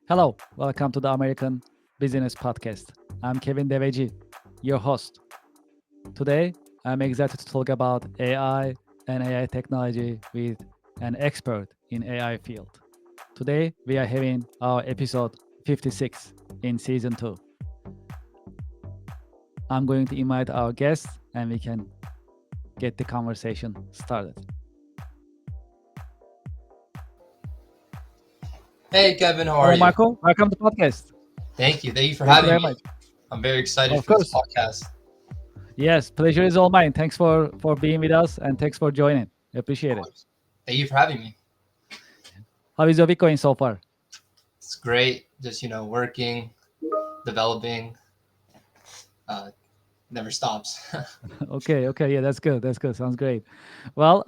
Hello, welcome to the American Business Podcast. I'm Kevin Devecioglu, your host. Today, I'm excited to talk about AI and AI technology with an expert in AI field. Today, we are having our episode 56 in season 2. I'm going to invite our guests and we can get the conversation started. Hey Kevin, how are Hello, you? Marco. Welcome to the podcast. Thank you for Thank you having very me. much. I'm very excited Of for this course. podcast. Yes, pleasure is all mine. Thanks for being with us and thanks for joining. Of Appreciate it. course. Thank you for having me. How is your week going so far? It's great, just working, developing, uh, never stops. Okay, yeah, that's good. That's good. Sounds great. Well,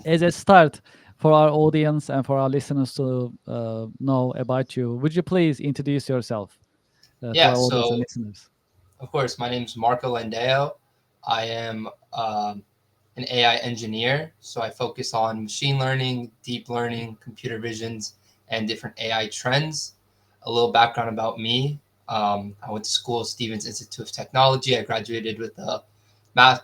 as a start for our audience and for our listeners to know about you, would you please introduce yourself to Yeah, our audience and so listeners? of course, my name's Marco Landeo. I am an AI engineer, so I focus on machine learning, deep learning, computer visions, and different AI trends. A little background about me. I went to school at Stevens Institute of Technology. I graduated with a math,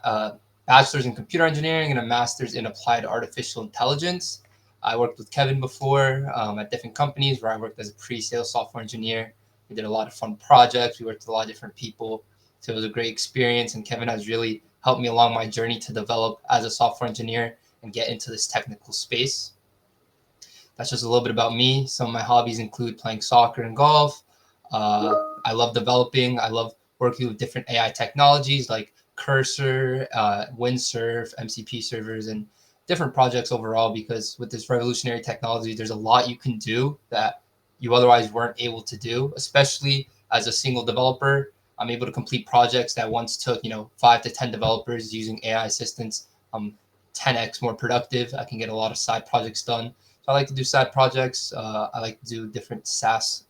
bachelor's in computer engineering and a master's in applied artificial intelligence. I worked with Kevin before at different companies where I worked as a pre-sales software engineer. We did a lot of fun projects. We worked with a lot of different people. So it was a great experience. And Kevin has really helped me along my journey to develop as a software engineer and get into this technical space. That's just a little bit about me. Some of my hobbies include playing soccer and golf. I love developing. I love working with different AI technologies like Cursor, Windsurf, MCP servers, and different projects overall. Because with this revolutionary technology, there's a lot you can do that you otherwise weren't able to do, especially as a single developer. I'm able to complete projects that once took, 5 to 10 developers using AI assistants. I'm 10x more productive. I can get a lot of side projects done. So I like to do side projects. I like to do different SaaS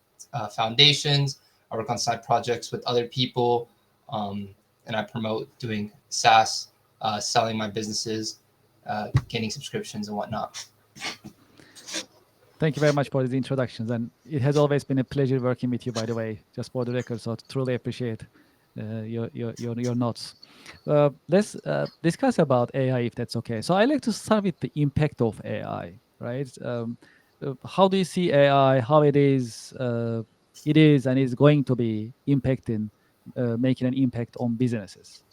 foundations. I work on side projects with other people, um, and I promote doing SaaS, selling my businesses, getting subscriptions and whatnot. Thank you very much for the introductions, and it has always been a pleasure working with you. By the way, just for the record, so truly appreciate your notes. Let's discuss about AI, if that's okay. So I like to start with the impact of AI, right? How do you see AI? How it is, and is going to be impacting, making an impact on businesses.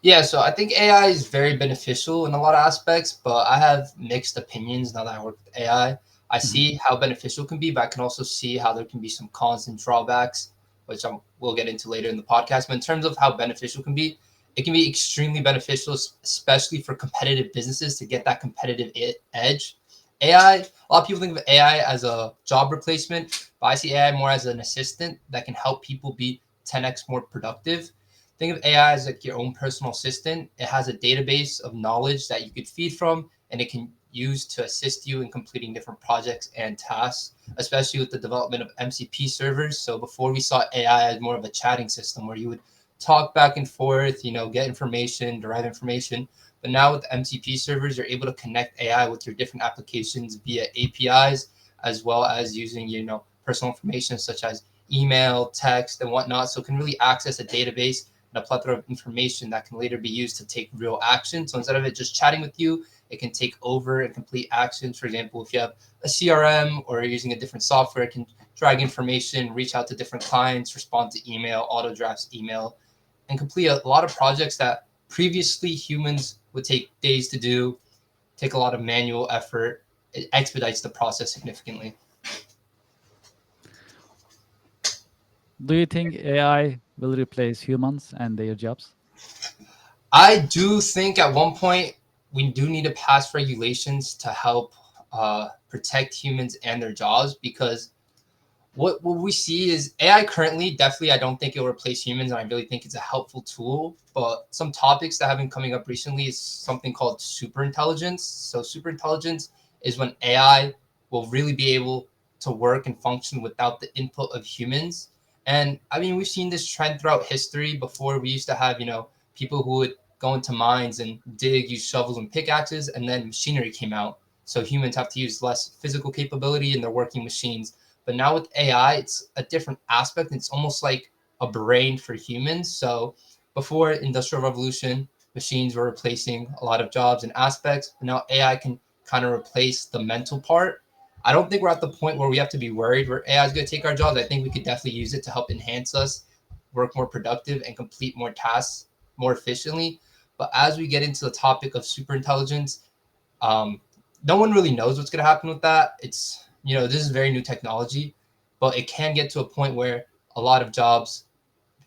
Yeah, so I think AI is very beneficial in a lot of aspects, but I have mixed opinions now that I work with AI. I Mhm. see how beneficial it can be, but I can also see how there can be some cons and drawbacks, which we'll get into later in the podcast. But in terms of how beneficial it can be, it can be extremely beneficial, especially for competitive businesses to get that competitive edge. AI, a lot of people think of AI as a job replacement, but I see AI more as an assistant that can help people be 10x more productive. Think of AI as like your own personal assistant. It has a database of knowledge that you could feed from, and it can use to assist you in completing different projects and tasks, especially with the development of MCP servers. So before we saw AI as more of a chatting system where you would talk back and forth, get information, derive information. But now with MCP servers, you're able to connect AI with your different applications via APIs, as well as using, personal information such as email, text, and whatnot. So it can really access a database and a plethora of information that can later be used to take real action. So instead of it just chatting with you, it can take over and complete actions. For example, if you have a CRM or you're using a different software, it can drag information, reach out to different clients, respond to email, auto drafts email, and complete a lot of projects that previously humans would take days to do, take a lot of manual effort. It expedites the process significantly. Do you think AI will replace humans and their jobs? I do think at one point we do need to pass regulations to help protect humans and their jobs because what we see is AI currently definitely I don't think it'll replace humans and I really think it's a helpful tool. But some topics that have been coming up recently is something called super intelligence. So super intelligence is when AI will really be able to work and function without the input of humans. And I mean we've seen this trend throughout history. Before we used to have, people who would go into mines and dig, use shovels and pickaxes, and then machinery came out. So humans have to use less physical capability and they're working machines. But now with AI, it's a different aspect. It's almost like a brain for humans. So before Industrial Revolution, machines were replacing a lot of jobs and aspects. But now AI can kind of replace the mental part. I don't think we're at the point where we have to be worried where AI is going to take our jobs. I think we could definitely use it to help enhance us, work more productive, and complete more tasks more efficiently. But as we get into the topic of super intelligence, um, no one really knows what's going to happen with that. It's, this is very new technology, but it can get to a point where a lot of jobs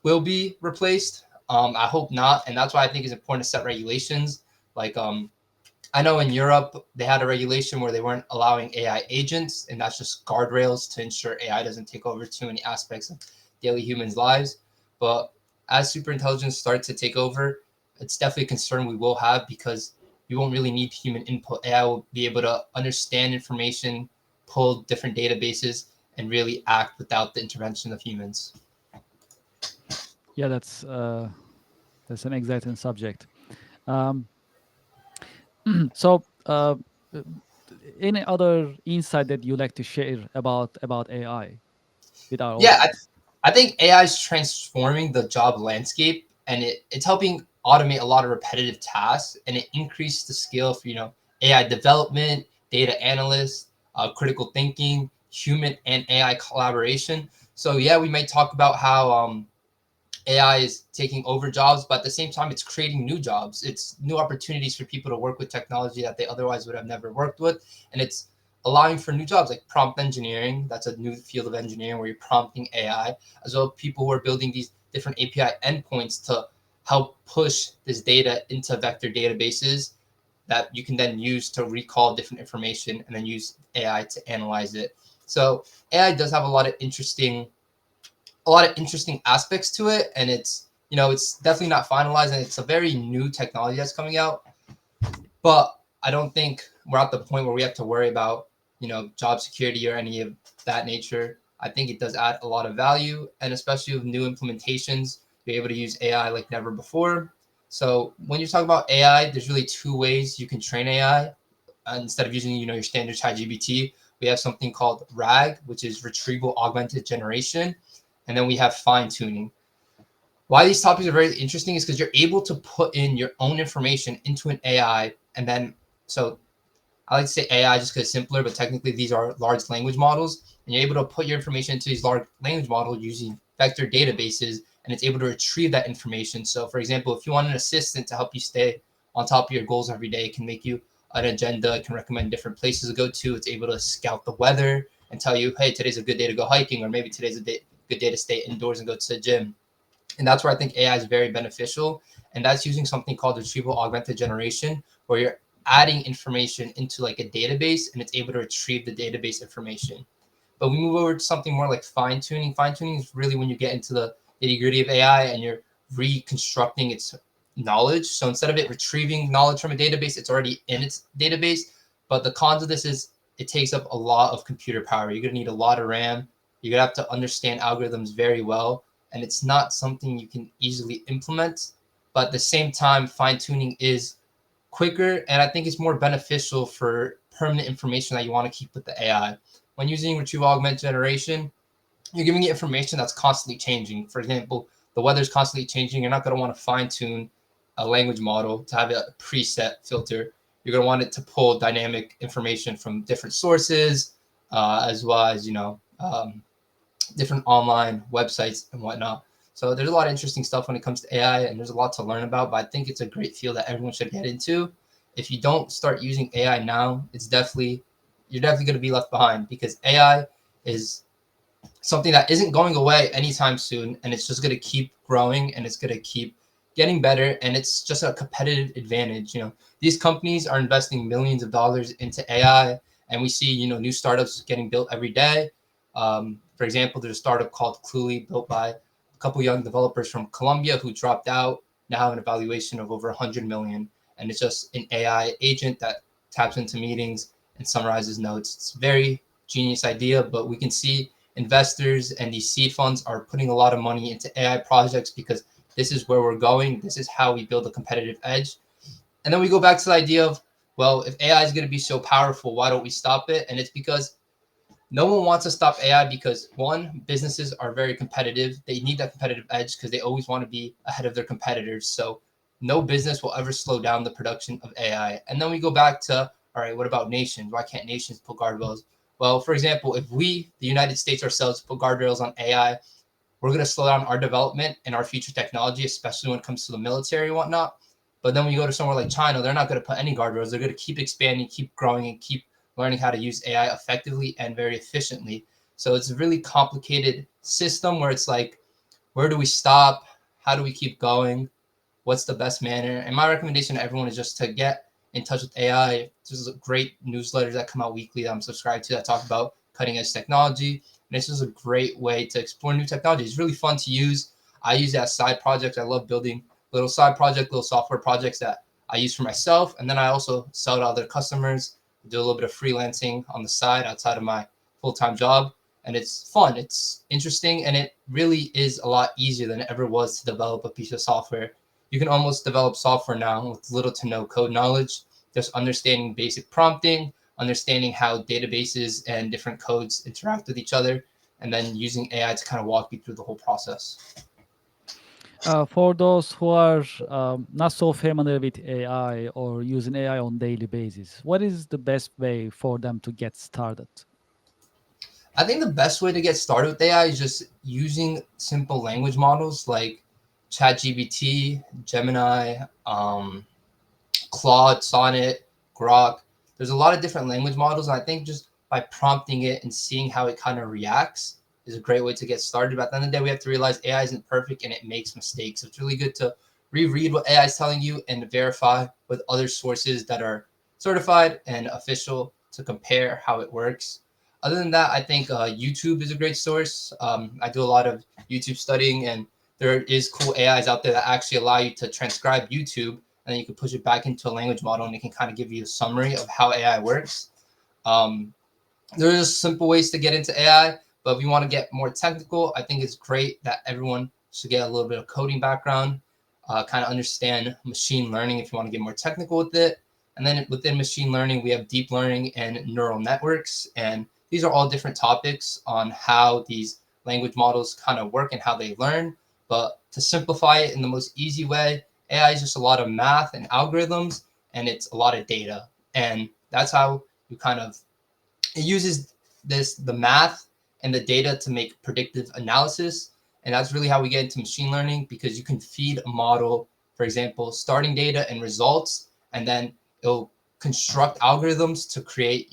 will be replaced. I hope not. And that's why I think it's important to set regulations. Like, I know in Europe, they had a regulation where they weren't allowing AI agents, and that's just guardrails to ensure AI doesn't take over too many aspects of daily humans' lives. But as superintelligence starts to take over, it's definitely a concern we will have because we won't really need human input. AI will be able to understand information, pull different databases, and really act without the intervention of humans. Yeah, that's an exciting subject. Um, so, any other insight that you like to share about AI with our Yeah, audience? I think AI is transforming the job landscape, and it's helping automate a lot of repetitive tasks, and it increased the skill for AI development, data analysts, critical thinking, human and AI collaboration. So yeah, we might talk about how AI is taking over jobs, but at the same time, it's creating new jobs. It's new opportunities for people to work with technology that they otherwise would have never worked with. And it's allowing for new jobs like prompt engineering. That's a new field of engineering where you're prompting AI, as well as people who are building these different API endpoints to help push this data into vector databases that you can then use to recall different information and then use AI to analyze it. So AI does have a lot of interesting aspects to it, and it's definitely not finalized, and it's a very new technology that's coming out. But I don't think we're at the point where we have to worry about job security or any of that nature. I think it does add a lot of value, and especially with new implementations, you're able to use AI like never before. So when you talk about AI, there's really two ways you can train AI. Instead of using your standard ChatGPT, we have something called RAG, which is retrieval augmented generation, and then we have fine tuning. Why these topics are very interesting is because you're able to put in your own information into an AI, and then so I like to say AI just because it's simpler, but technically these are large language models, and you're able to put your information into these large language models using vector databases, and it's able to retrieve that information. So, for example, if you want an assistant to help you stay on top of your goals every day, it can make you an agenda, it can recommend different places to go to. It's able to scout the weather and tell you, hey, today's a good day to go hiking, or maybe today's good day to stay indoors and go to the gym. And that's where I think AI is very beneficial. And that's using something called retrieval augmented generation, where you're adding information into like a database and it's able to retrieve the database information. But we move over to something more like fine tuning. Fine tuning is really when you get into the nitty gritty of AI and you're reconstructing its knowledge. So instead of it retrieving knowledge from a database, it's already in its database. But the cons of this is it takes up a lot of computer power. You're going to need a lot of RAM. You're going to have to understand algorithms very well. And it's not something you can easily implement. But at the same time, fine tuning is quicker, and I think it's more beneficial for permanent information that you want to keep with the AI. When using retrieval augmented generation, you're giving it information that's constantly changing. For example, the weather's constantly changing. You're not going to want to fine tune a language model to have a preset filter. You're going to want it to pull dynamic information from different sources, as well as different online websites and whatnot. So there's a lot of interesting stuff when it comes to AI, and there's a lot to learn about. But I think it's a great field that everyone should get into. If you don't start using AI now, you're definitely going to be left behind because AI is something that isn't going away anytime soon, and it's just going to keep growing and it's going to keep getting better, and it's just a competitive advantage. These companies are investing millions of dollars into AI, and we see new startups getting built every day. For example, there's a startup called Cluely built by a couple young developers from Colombia who dropped out, now have an evaluation of over 100 million, and it's just an AI agent that taps into meetings and summarizes notes. It's a very genius idea, but we can see investors and these seed funds are putting a lot of money into AI projects because this is where we're going. This is how we build a competitive edge. And then we go back to the idea of, well, if AI is going to be so powerful, why don't we stop it? And it's because No one wants to stop AI because one, businesses are very competitive. They need that competitive edge because they always want to be ahead of their competitors. So no business will ever slow down the production of AI. And then we go back to, all right, what about nations? Why can't nations put guardrails? Well, for example, if we, the United States ourselves, put guardrails on AI, we're going to slow down our development and our future technology, especially when it comes to the military and whatnot. But then when you go to somewhere like China, they're not going to put any guardrails. They're going to keep expanding, keep growing, and keep learning how to use AI effectively and very efficiently. So it's a really complicated system where it's like, where do we stop? How do we keep going? What's the best manner? And my recommendation to everyone is just to get in touch with AI. There's great newsletters that come out weekly that I'm subscribed to that talk about cutting edge technology. And it's just a great way to explore new technology. It's really fun to use. I use it as side projects. I love building little side projects, little software projects that I use for myself. And then I also sell to other customers, do a little bit of freelancing on the side outside of my full-time job. And it's fun, it's interesting, and it really is a lot easier than it ever was to develop a piece of software. You can almost develop software now with little to no code knowledge, just understanding basic prompting, understanding how databases and different codes interact with each other, and then using AI to kind of walk you through the whole process. For those who are not so familiar with AI or using AI on daily basis, what is the best way for them to get started? I think the best way to get started with AI is just using simple language models like ChatGPT, Gemini, Claude, Sonnet, Grok. There's a lot of different language models, and I think just by prompting it and seeing how it kind of reacts is a great way to get started. But at the end of the day, we have to realize AI isn't perfect and it makes mistakes. So it's really good to reread what AI is telling you and verify with other sources that are certified and official to compare how it works. Other than that, I think YouTube is a great source. I do a lot of YouTube studying, and there is cool AIs out there that actually allow you to transcribe YouTube, and then you can push it back into a language model, and it can kind of give you a summary of how AI works. Um, there's simple ways to get into AI, but if you want to get more technical, I think it's great that everyone should get a little bit of coding background, kind of understand machine learning if you want to get more technical with it. And then within machine learning, we have deep learning and neural networks. And these are all different topics on how these language models kind of work and how they learn. But to simplify it in the most easy way, AI is just a lot of math and algorithms, and it's a lot of data. And that's how you kind of, it uses the math and the data to make predictive analysis. And that's really how we get into machine learning, because you can feed a model, for example, starting data and results, and then it'll construct algorithms to create,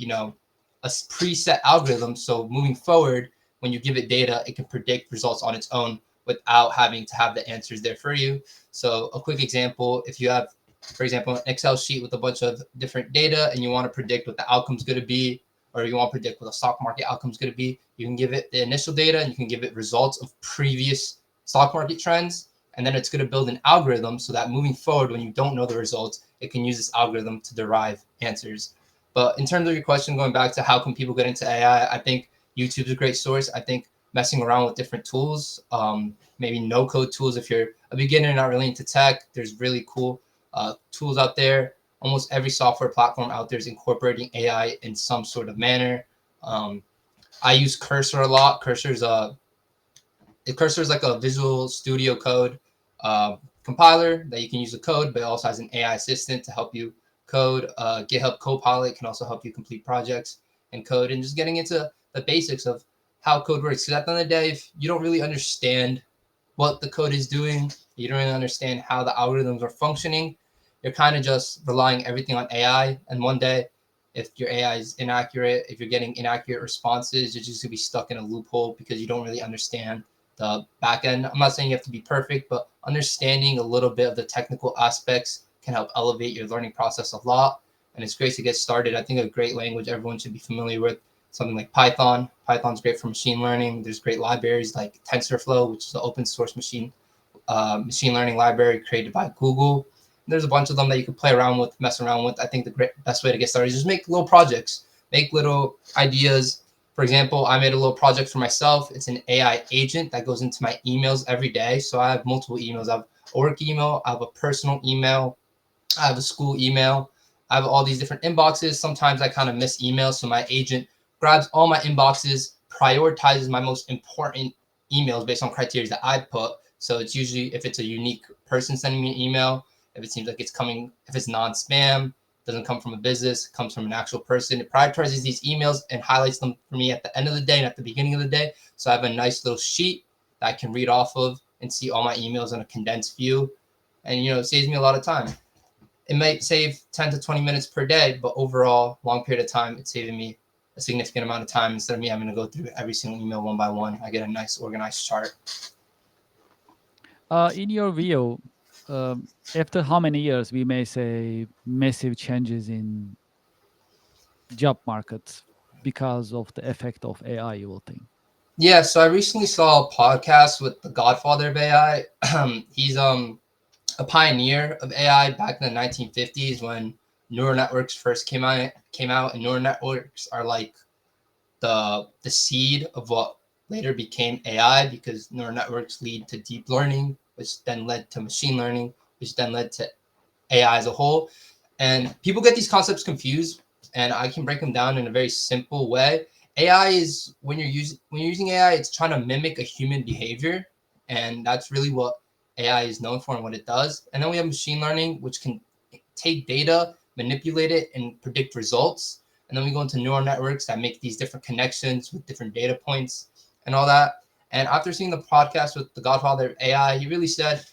a preset algorithm. So moving forward, when you give it data, it can predict results on its own without having to have the answers there for you. So a quick example, if you have, for example, an Excel sheet with a bunch of different data and you want to predict what the outcome's going to be, or you want to predict what the stock market outcome is going to be, you can give it the initial data and you can give it results of previous stock market trends. And then it's going to build an algorithm so that moving forward, when you don't know the results, it can use this algorithm to derive answers. But in terms of your question, going back to how can people get into AI, I think YouTube is a great source. I think messing around with different tools, maybe no code tools. If you're a beginner, not really into tech, there's really cool tools out there. Almost every software platform out there is incorporating AI in some sort of manner. I use Cursor a lot. Cursor is like a Visual Studio Code compiler that you can use the code, but it also has an AI assistant to help you code. GitHub Copilot can also help you complete projects and code, and just getting into the basics of how code works. Because at the end of the day, if you don't really understand what the code is doing, you don't really understand how the algorithms are functioning, you're kind of just relying everything on AI. And one day, if your AI is inaccurate, if you're getting inaccurate responses, you're just gonna be stuck in a loophole because you don't really understand the back end. I'm not saying you have to be perfect, but understanding a little bit of the technical aspects can help elevate your learning process a lot. And it's great to get started. I think a great language everyone should be familiar with, something like Python. Python's great for machine learning. There's great libraries like TensorFlow, which is an open source machine learning library created by Google. There's a bunch of them that you can play around with, mess around with. I think the best way to get started is just make little projects, make little ideas. For example, I made a little project for myself. It's an AI agent that goes into my emails every day. So I have multiple emails. I have a work email, I have a personal email, I have a school email. I have all these different inboxes. Sometimes I kind of miss emails. So my agent grabs all my inboxes, prioritizes my most important emails based on criteria that I put. So it's usually if it's a unique person sending me an email, if it seems like it's coming, if it's non-spam, doesn't come from a business, comes from an actual person. It prioritizes these emails and highlights them for me at the end of the day and at the beginning of the day. So I have a nice little sheet that I can read off of and see all my emails in a condensed view. And, it saves me a lot of time. It might save 10 to 20 minutes per day, but overall, long period of time, it's saving me a significant amount of time instead of me having to go through every single email one by one. I get a nice organized chart. In your view, after how many years we may say massive changes in job markets because of the effect of AI, you will think? Yeah, so I recently saw a podcast with the godfather of AI. He's a pioneer of AI back in the 1950s when neural networks first came out, and neural networks are like the seed of what later became AI, because neural networks lead to deep learning, which then led to machine learning, which then led to AI as a whole. And people get these concepts confused, and I can break them down in a very simple way. AI is when you're using AI, it's trying to mimic a human behavior, and that's really what AI is known for and what it does. And then we have machine learning, which can take data, manipulate it, and predict results. And then we go into neural networks that make these different connections with different data points and all that. And after seeing the podcast with the godfather of AI, he really said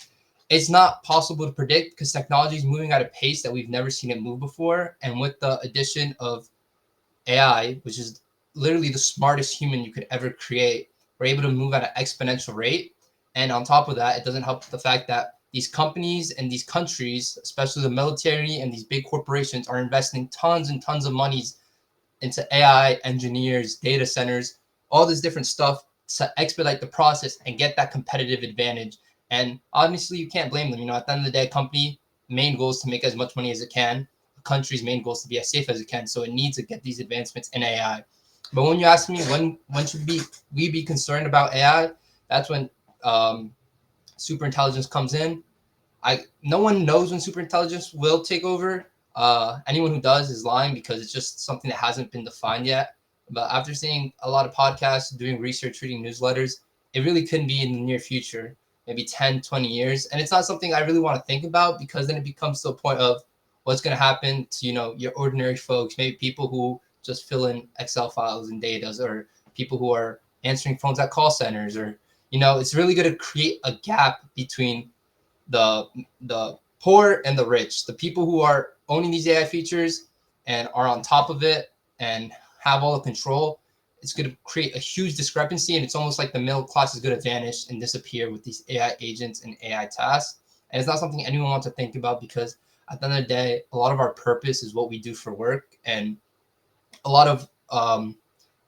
it's not possible to predict because technology is moving at a pace that we've never seen it move before. And with the addition of AI, which is literally the smartest human you could ever create, we're able to move at an exponential rate. And on top of that, it doesn't help the fact that these companies and these countries, especially the military and these big corporations, are investing tons and tons of monies into AI engineers, data centers, all this different stuff to expedite the process and get that competitive advantage. And honestly, you can't blame them. At the end of the day, a company main goal is to make as much money as it can. A country's main goal is to be as safe as it can. So it needs to get these advancements in AI. But when you ask me when should we be concerned about AI, that's when super intelligence comes in. No one knows when superintelligence will take over. Anyone who does is lying because it's just something that hasn't been defined yet. But after seeing a lot of podcasts, doing research, reading newsletters, it really couldn't be in the near future, maybe 10, 20 years. And it's not something I really want to think about because then it becomes to a point of what's going to happen to, your ordinary folks, maybe people who just fill in Excel files and data, or people who are answering phones at call centers, or, it's really going to create a gap between the the poor and the rich, the people who are owning these AI features and are on top of it and have all the control. It's going to create a huge discrepancy, and it's almost like the middle class is going to vanish and disappear with these AI agents and AI tasks. And it's not something anyone wants to think about because at the end of the day, a lot of our purpose is what we do for work, and a lot of our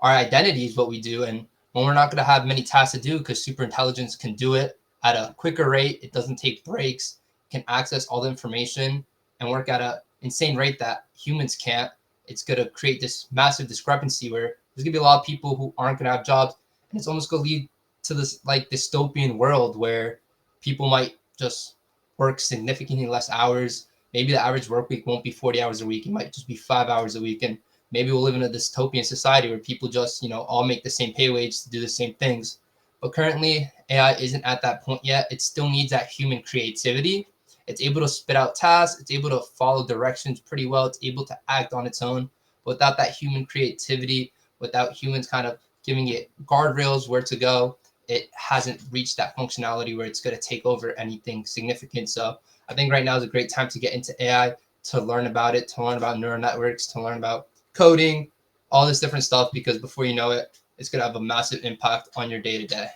identity is what we do. And when we're not going to have many tasks to do because super intelligence can do it at a quicker rate, it doesn't take breaks, can access all the information and work at an insane rate that humans can't, it's going to create this massive discrepancy where there's going to be a lot of people who aren't going to have jobs. And it's almost going to lead to this like dystopian world where people might just work significantly less hours. Maybe the average work week won't be 40 hours a week. It might just be 5 hours a week. And maybe we'll live in a dystopian society where people just, all make the same pay wage to do the same things. But currently, AI isn't at that point yet. It still needs that human creativity. It's able to spit out tasks. It's able to follow directions pretty well. It's able to act on its own. But without that human creativity, without humans kind of giving it guardrails where to go, it hasn't reached that functionality where it's going to take over anything significant. So I think right now is a great time to get into AI, to learn about it, to learn about neural networks, to learn about coding, all this different stuff, because before you know it, it's going to have a massive impact on your day to day.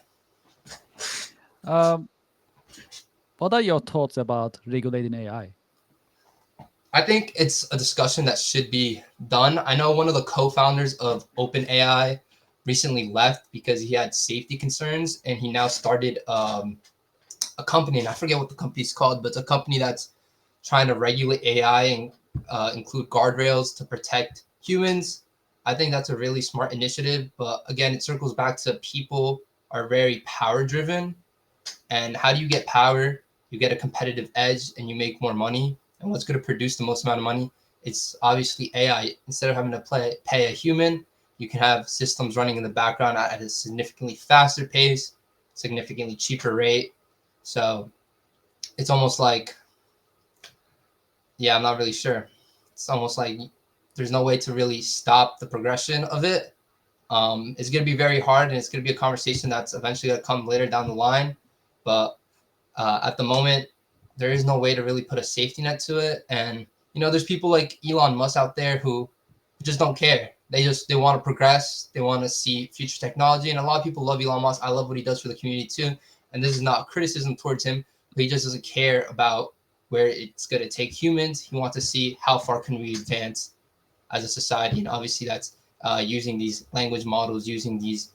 What are your thoughts about regulating AI? I think it's a discussion that should be done. I know one of the co-founders of OpenAI recently left because he had safety concerns, and he now started a company, and I forget what the company's called, but it's a company that's trying to regulate AI and include guardrails to protect humans. I think that's a really smart initiative, but again, it circles back to people are very power driven. And how do you get power? You get a competitive edge and you make more money. And what's going to produce the most amount of money? It's obviously AI. Instead of having to pay a human, You can have systems running in the background at a significantly faster pace, significantly cheaper rate. So it's almost like, yeah, I'm not really sure. It's almost like there's no way to really stop the progression of it. It's going to be very hard, and it's going to be a conversation that's eventually going to come later down the line. But at the moment, there is no way to really put a safety net to it. And there's people like Elon Musk out there who just don't care. They want to progress. They want to see future technology. And a lot of people love Elon Musk. I love what he does for the community too. And this is not criticism towards him, but he just doesn't care about where it's going to take humans. He wants to see how far can we advance as a society. And obviously, that's using these language models, using these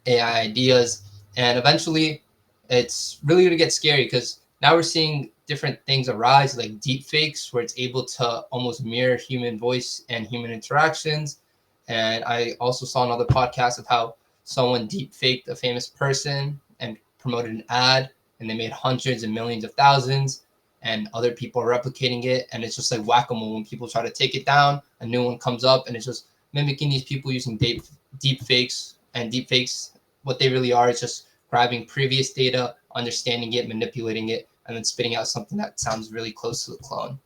AI ideas, and eventually it's really going to get scary because now we're seeing different things arise like deep fakes where it's able to almost mirror human voice and human interactions. And I also saw another podcast of how someone deep faked a famous person and promoted an ad, and they made hundreds and millions of thousands, and other people are replicating it, and it's just like whack-a-mole. When people try to take it down, a new one comes up, and it's just mimicking these people using deep fakes. And deep fakes, what they really are is just grabbing previous data, understanding it, manipulating it, and then spitting out something that sounds really close to a clone.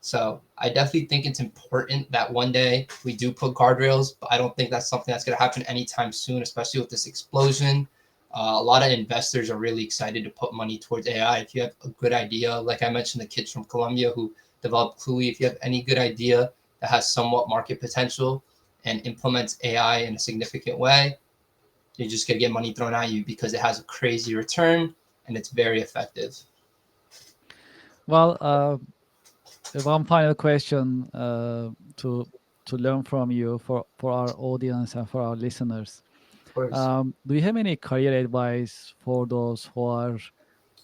So I definitely think it's important that one day we do put guardrails, but I don't think that's something that's going to happen anytime soon, especially with this explosion. A lot of investors are really excited to put money towards AI. If you have a good idea, like I mentioned, the kids from Colombia who developed Cluey, if you have any good idea that has somewhat market potential and implements AI in a significant way, you're just going to get money thrown at you because it has a crazy return and it's very effective. Well, one final question to learn from you for our audience and for our listeners. Of course. Do you have any career advice for those who are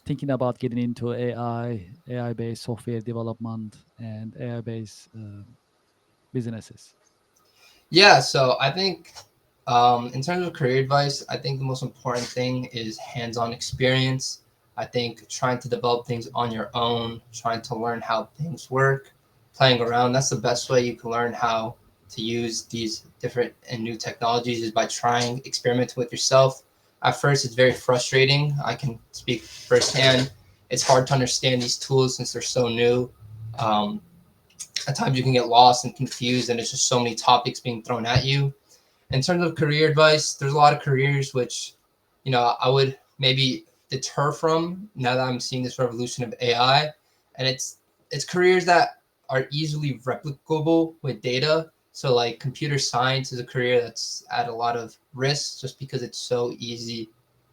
thinking about getting into AI-based software development and AI-based businesses? Yeah, so I think in terms of career advice, I think the most important thing is hands-on experience. I think trying to develop things on your own, trying to learn how things work, playing around, that's the best way you can learn how to use these different and new technologies is by trying, experimenting with yourself. At first, it's very frustrating. I can speak firsthand. It's hard to understand these tools since they're so new. Um, at times, you can get lost and confused, and it's just so many topics being thrown at you. In terms of career advice, there's a lot of careers which, I would maybe deter from now that I'm seeing this revolution of AI, and it's careers that are easily replicable with data. So like computer science is a career that's at a lot of risk just because it's so easy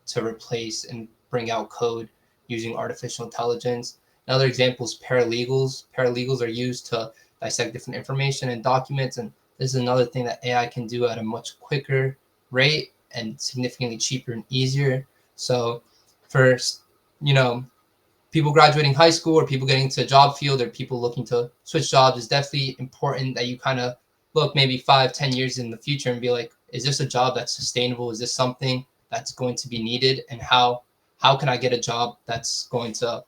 to replace and bring out code using artificial intelligence. Another example is paralegals. Paralegals are used to dissect different information and documents, and this is another thing that AI can do at a much quicker rate and significantly cheaper and easier. So for you know people graduating high school or people getting into a job field or people looking to switch jobs, it's definitely important that you kind of look maybe 5-10 years in the future and be like, is this a job that's sustainable? Is this something that's going to be needed? And how can I get a job that's going to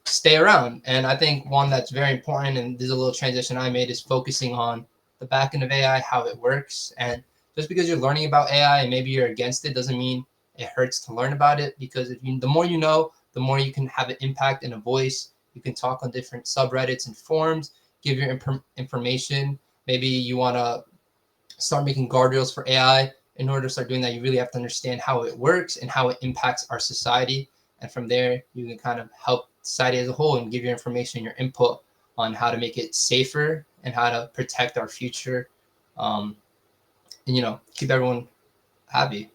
stay around? And I think one that's very important, and this is a little transition I made, is focusing on the back end of AI, how it works. And just because you're learning about AI and maybe you're against it doesn't mean it hurts to learn about it, because the more you know, the more you can have an impact and a voice. You can talk on different subreddits and forums, give your information. Maybe you want to start making guardrails for AI. In order to start doing that, you really have to understand how it works and how it impacts our society. And from there, you can kind of help society as a whole and give your information, your input on how to make it safer and how to protect our future, and keep everyone happy.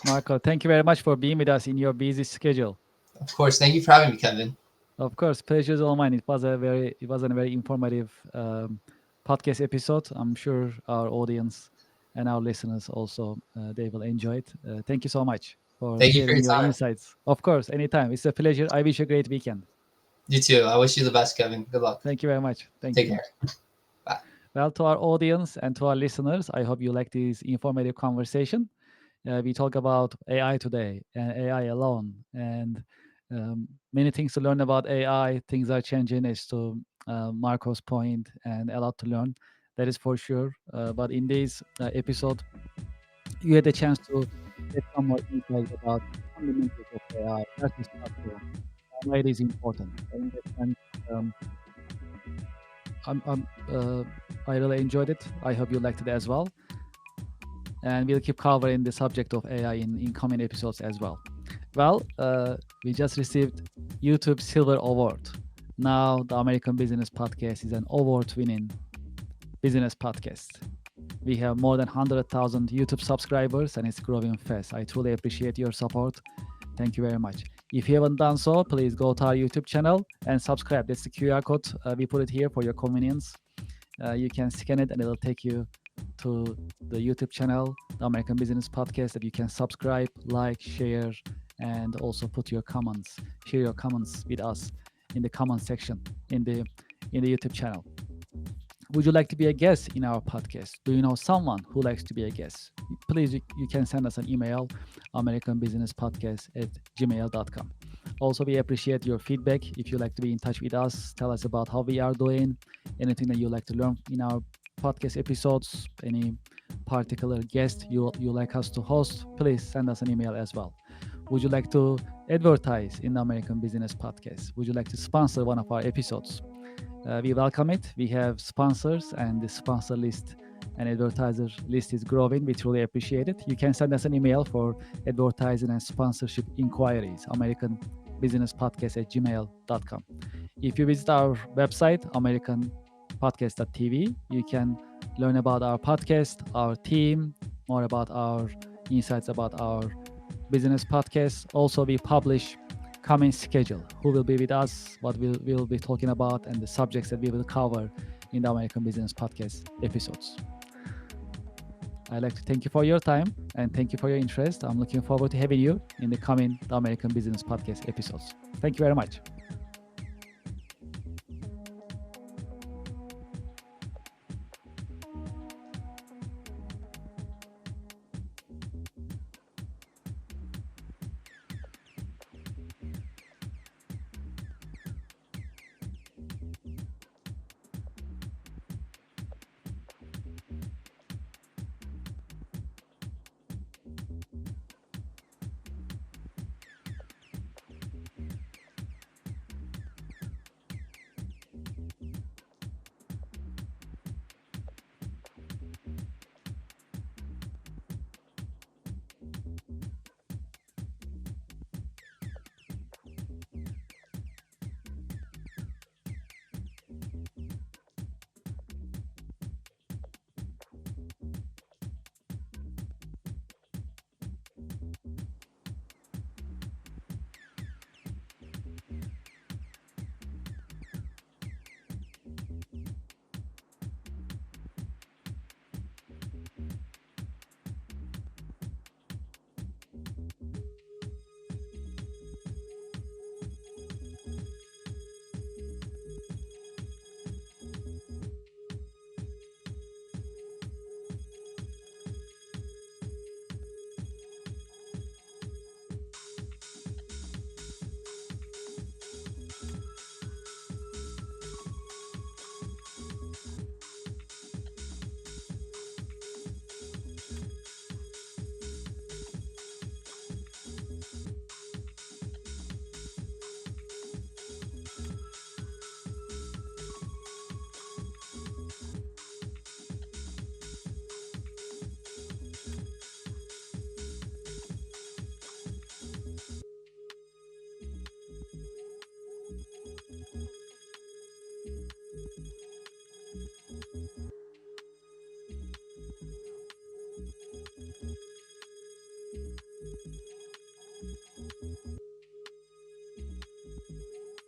Marco, thank you very much for being with us in your busy schedule. Of course, thank you for having me, Kevin. Of course, pleasure is all mine. It was a very informative podcast episode. I'm sure our audience and our listeners also they will enjoy it. Thank you so much for Thank you for sharing your your time. insights. Of course, anytime. It's a pleasure. I wish you a great weekend. You too. I wish you the best, Kevin. Good luck. Thank you very much. Thank Take you. care. Bye. Well, to our audience and to our listeners, I hope you like this informative conversation. We talk about AI today and AI alone, and many things to learn about AI. Things are changing, as to Marco's point, and a lot to learn. that is for sure. But in this episode, you had a chance to get some more insight about fundamentals of AI. That is also why it is important. In that sense, um, I'm, I'm, I really enjoyed it. I hope you liked it as well. And we'll keep covering the subject of AI in coming episodes as well. Well, we just received YouTube Silver Award. Now, the American Business Podcast is an award-winning business podcast. We have more than 100,000 YouTube subscribers and it's growing fast. I truly appreciate your support. Thank you very much. If you haven't done so, please go to our YouTube channel and subscribe. That's the QR code. We put it here for your convenience. You can scan it and it'll take you to the YouTube channel, the American Business Podcast, that you can subscribe, like, share, and also put your comments. Share your comments with us in the comment section in the YouTube channel. Would you like to be a guest in our podcast? Do you know someone who likes to be a guest? Please, you can send us an email, americanbusinesspodcast@gmail.com. Also, we appreciate your feedback. If you like to be in touch with us, tell us about how we are doing, anything that you like to learn in our podcast episodes, any particular guest you like us to host, please send us an email as well. Would you like to advertise in the American Business Podcast? Would you like to sponsor one of our episodes? We welcome it. We have sponsors, and the sponsor list and advertiser list is growing. We truly appreciate it. You can send us an email for advertising and sponsorship inquiries, americanbusinesspodcast@gmail.com. If you visit our website, americanpodcast.tv, you can learn about our podcast, our team, more about our insights about our business podcast. Also, we publish coming schedule, who will be with us, what we'll be talking about, and the subjects that we will cover in the American Business Podcast episodes. I'd like to thank you for your time and thank you for your interest. I'm looking forward to having you in the coming the American Business Podcast episodes. Thank you very much.